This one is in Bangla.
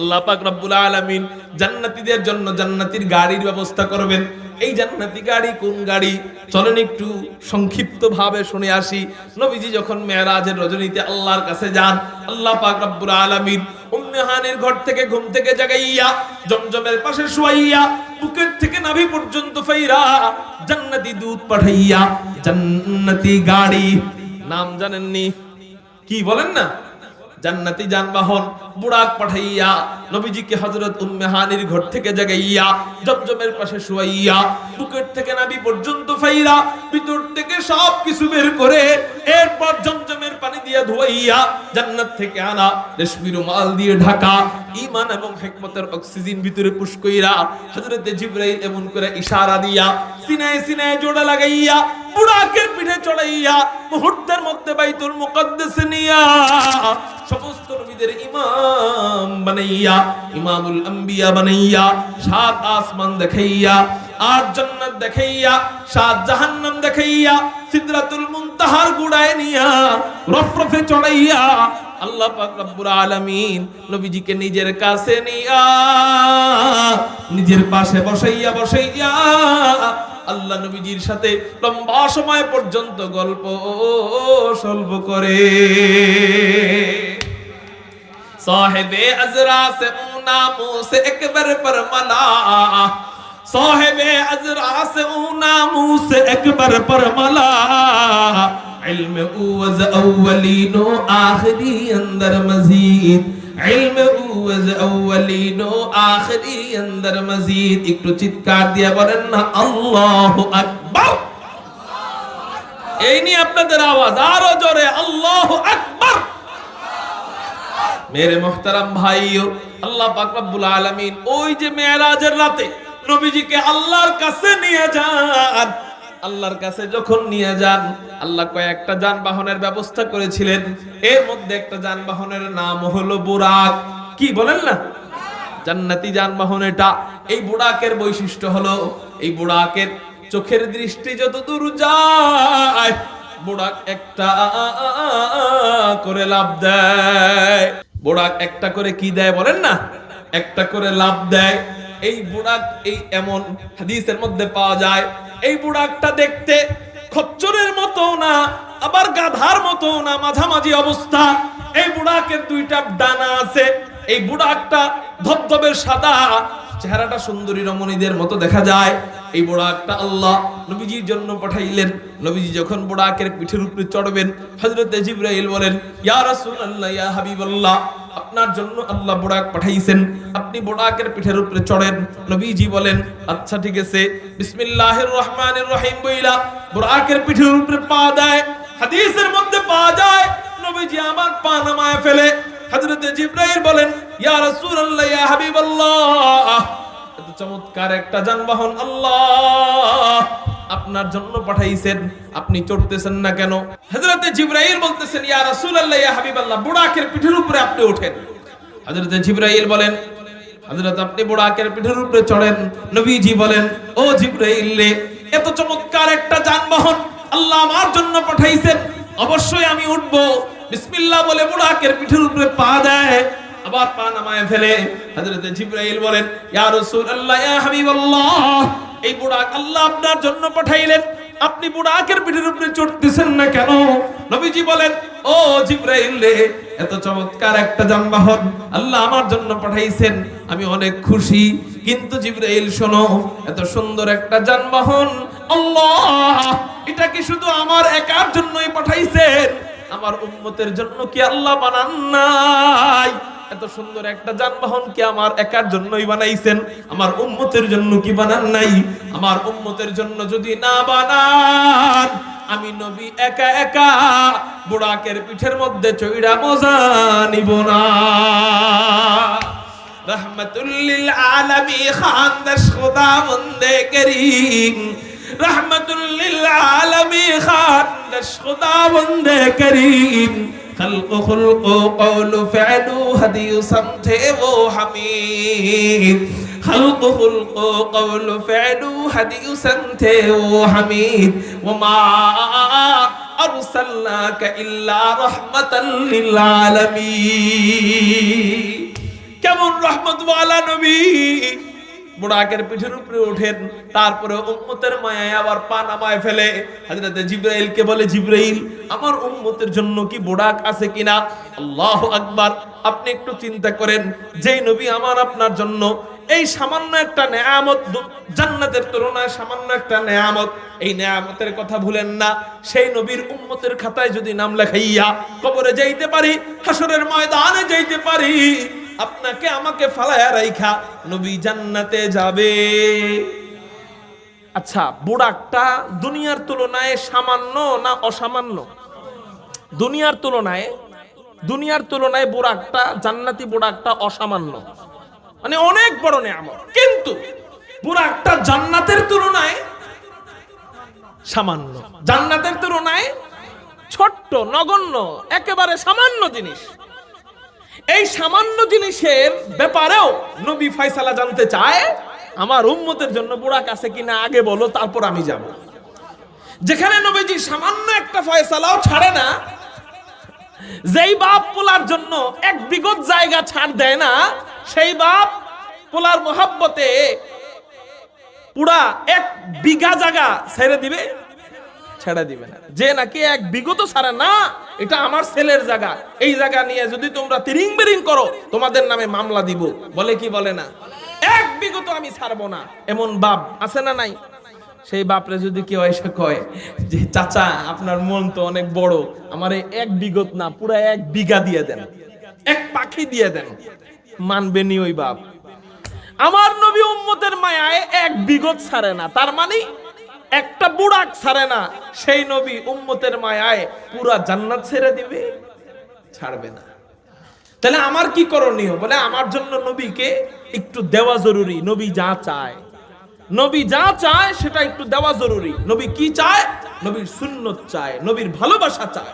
আল্লাহ পাক রব্বুল আলামিন জান্নাতীদের জন্য জান্নাতীর গাড়ির ব্যবস্থা করবেন। এই জান্নাতি গাড়ি কোন গাড়ি চলেন একটু সংক্ষিপ্ত ভাবে শুনে আসি। নবীজি যখন মেরাজের রজনীতে আল্লাহর কাছে যান, আল্লাহ পাক রব্বুল আলামিন উম্মে হানির ঘর থেকে ঘুম থেকে জাগাইয়া জমজমের পাশে শুয়াইয়া বুকের থেকে নাভি পর্যন্ত ফাইরা জান্নাতি দুধ পাঠাইয়া জান্নাতি গাড়ি, নাম জানেননি কি বলেন না, জান্নাতি যানবাহন বুরাক পাঠাইয়া নবীজিকে হযরত উম্মে হানির ঘর থেকে জাগাইয়া জমজমের পাশে শুয়াইয়া বুকের থেকে নাভি পর্যন্ত ফাইরা ভিতর থেকে সব কিছু বের করে এরপর জমজমের পানি দিয়ে ধুইয়া জান্নাত থেকে আনা রেশমি রুমাল দিয়ে ঢাকা ঈমান এবং হিকমতের অক্সিজেন ভিতরে পুশ কইরা হযরত জিবরাইল এমন করে ইশারা দিয়া সিনায় সিনায় জোড়া লাগাইয়া বুরাকের পিঠে চড়াইয়া মুহূর্তের মধ্যে বাইতুল মুকদ্দাসে নিয়া সমস্ত নবীদের ইমাম বানাইয়া ইমামুল আম্বিয়া বানাইয়া সাত আসমান দেখাইয়া আট জান্নাত দেখাইয়া সাত জাহান্নাম দেখাইয়া সিদরাতুল মুনতাহার গুড়ায় নিয়া রফরফে চড়াইয়া আল্লাহ পাক রব্বুল আলামিন নবীজিকে নিজের কাছে নিয়া নিজের পাশে বসাইয়া আল্লাহ নবীজির সাথে লম্বা সময় পর্যন্ত গল্প সল্প করে। সাহেবে আজরা সে উনা মুসে একবার পর মালা, সাহেবে আজরা সে উনা মুসে একবার পর মালা, ইলম উওয়াজ আউওয়ালিন ও আখিরি अंदर মজিদ, ইলম উওয়াজ আউওয়ালিন ও আখিরি अंदर মজিদ। একটু চিৎকার দিয়ে বলেন না আল্লাহু আকবার। এই নিয়ে আপনাদের আওয়াজ আরো জোরে আল্লাহু আকবার। মেরে মুহতারাম ভাইও, আল্লাহ পাক রব্বুল আলামিন ওই যে মেরাজের রাতে নবীজিকে আল্লাহর কাছে নিয়ে যান, আল্লাহর কাছে যখন নিয়ে যান আল্লাহ কয়েকটা যানবাহনের ব্যবস্থা করেছিলেন। এর মধ্যে একটা যানবাহনের নাম হলো বুরাক। কি বলেন না, জান্নাতি যানবাহন এটা। এই বুরাকের বৈশিষ্ট্য হলো এই বুরাকের চোখের দৃষ্টি যত দূর যায় বুরাক একটা করে লাভ দেয়। বুরাক একটা করে কি দেয় বলেন না, একটা করে লাভ দেয়। এই বুরাক এই এমন হাদিসের মধ্যে পাওয়া যায় এই বুরাকটা দেখতে খচ্চরের মতো না আবার গাধার মতো না, মাঝামাঝি অবস্থা। এই বুরাকের দুইটা ডানা আছে। এই বুরাকটা ধবধবে সাদা, চেহারাটা সুন্দরী রমণীদের মতো দেখা যায়। এই বুরাকটা আল্লাহ নবীজির জন্য পাঠাইলেন। নবীজি যখন বুরাকের পিঠের উপরে চড়বেন হযরত জিবরাইল বলেন, ইয়া রাসূলুল্লাহ ইয়া হাবিবাল্লাহ, আপনার জন্য আল্লাহ বুরাক পাঠাইছেন, আপনি বুরাকের পিঠের উপরে চড়েন। নবীজি বলেন আচ্ছা ঠিক আছে। বিসমিল্লাহির রহমানির রহিম বইলা বুরাকের পিঠের উপরে পা দেয়। হাদিসের মধ্যে পাওয়া যায় নবীজি আমার পা নামায় ফেলে। হযরত জিবরাইল বলেন, ইয়া রাসূলুল্লাহ ইয়া হাবিবাল্লাহ, এত চমৎকার একটা যানবাহন আল্লাহ আপনার জন্য পাঠাইছেন, আপনি চড়তেছেন না কেন? হযরত জিবরাইল বলতেছেন, ইয়া রাসূলুল্লাহ ইয়া হাবিবাল্লাহ, বুরাকের পিঠের উপরে আপনি ওঠেন। হযরত জিবরাইল বলেন, হযরত আপনি বুরাকের পিঠের উপরে চড়েন। নবীজি বলেন, ও জিবরাইল রে, এত চমৎকার একটা যানবাহন আল্লাহ আমার জন্য পাঠাইছেন, অবশ্যই আমি উঠবো। বিসমিল্লাহ বলে বুরাকের পিঠের উপরে পা দেয়, আবার পা নামায় ফেলে। হযরত জিবরাইল বলেন, ইয়া রাসূলুল্লাহ ইয়া হাবিবাল্লাহ, এই বুরাক আল্লাহ আপনার জন্য পাঠাইলেন, আপনি বুরাকের পিঠের উপরে চড়তেছেন না কেন? নবীজি বলেন, ও জিবরাইল রে, এত চমৎকার একটা যানবাহন আল্লাহ আমার জন্য পাঠাইছেন, আমি অনেক খুশি। কিন্তু জিবরাইল শোনো, এত সুন্দর একটা যানবাহন আল্লাহ এটা কি শুধু আমার একার জন্যই পাঠাইছেন? আমার উম্মতের জন্য কি আল্লাহ বানান নাই? এত সুন্দর একটা যানবাহন কি আমার একার জন্যই বানাইছেন? আমার উম্মতের জন্য কি বানান নাই? আমার উম্মতের জন্য যদি না বানান, আমি নবী একা একা বুরাকের পিঠের মধ্যে চইড়া মজা নিব না। রহমাতুল লিল আলামিন খানদাশ খোদা বন্দে করিম, রহমাতুল লিল আলামিন খানদাশ খোদা বন্দে করিম, خلق خلق قول فعل هدي سمته वो حميد, خلق خلق قول فعل هدي سمته वो حميد, وما أرسلناك إلا رحمة للعالمين। কেমন রহমতওয়ালা নবী, বুড়াকের পিঠের উপরে ওঠেন, তারপরে উম্মতের মায়ায় আবার পা নামায় ফেলে। হযরত জিবরাইলকে বলে, জিবরাইল আমার উম্মতের জন্য কি বুড়াক আছে কিনা? আল্লাহু আকবার। আপনি একটু চিন্তা করেন, যেই নবী আমার আপনার জন্য এই সামান্য একটা নেয়ামত, জান্নাতের তুলনায় সামান্য একটা নেয়ামত, এই নেয়ামতের কথা ভুলেন না। সেই নবীর উম্মতের খাতায় যদি নাম লেখাইয়া কবরে যাইতে পারি, হাসরের ময়দানে যাইতে পারি, আপনাকে আমাকে ফালায়া রাইখা নবী জান্নাতে যাবে। আচ্ছা, বুড়াকটা দুনিয়ার তুলনায় সামান্য না অসামান্য? দুনিয়ার তুলনায় বুড়াকটা, জান্নাতি বুড়াকটা অসামান্য, মানে অনেক বড় নেয়ামত। কিন্তু বুড়াকটা জান্নাতের তুলনায় সামান্য, জান্নাতের তুলনায় ছোট্ট, নগণ্য, একেবারে সামান্য জিনিস। এই সামান্য জিনিসের ব্যাপারেও নবী ফয়সালা জানতে চায়, আমার উম্মতের জন্য বুড়াক আছে কিনা আগে বলো, তারপর আমি যাব। যেখানে নবীজি সামান্য একটা ফয়সালাও ছাড়ে না, যেই বাপ পোলার জন্য এক বিগত জায়গা ছাড় দেয় না, সেই বাপ পোলার মোহাব্বতে পুরা এক বিঘা জায়গা ছেড়ে দিবে? ছেড়ে দিবে না। যে নাকি এক বিগত ছাড়ে না, এটা আমার ছেলের জায়গা, এই জায়গা নিয়ে যদি তোমরা তিরিং বিরিং করো, তোমাদের নামে মামলা দিব, বলে কি বলে না? এক বিগত আমি ছাড়বো না, এমন বাপ আছে না নাই? সেই বাপরে যদি কেউ এসে কয় যে চাচা আপনার মন তো অনেক বড়, আমারে এক বিগত না পুরা এক বিঘা দিয়ে দেন, এক পাখি দিয়ে দেন, মানবে নি ওই বাপ? আমার নবী উম্মতের মায়ায় এক বিগত ছাড়ে না, তার মানে একটা বুড়াক ছাড়ে না। সেই নবী উম্মতের মায়ায় পুরা জান্নাত ছেড়ে দিবে? ছাড়বে না। তাহলে আমার কি করণীয়? বলে আমার জন্য নবীকে একটু দেওয়া জরুরি। নবী যা চায় সেটা একটু দেওয়া জরুরি। নবী কি চায়? নবীর সুন্নত চায়, নবীর ভালোবাসা চায়।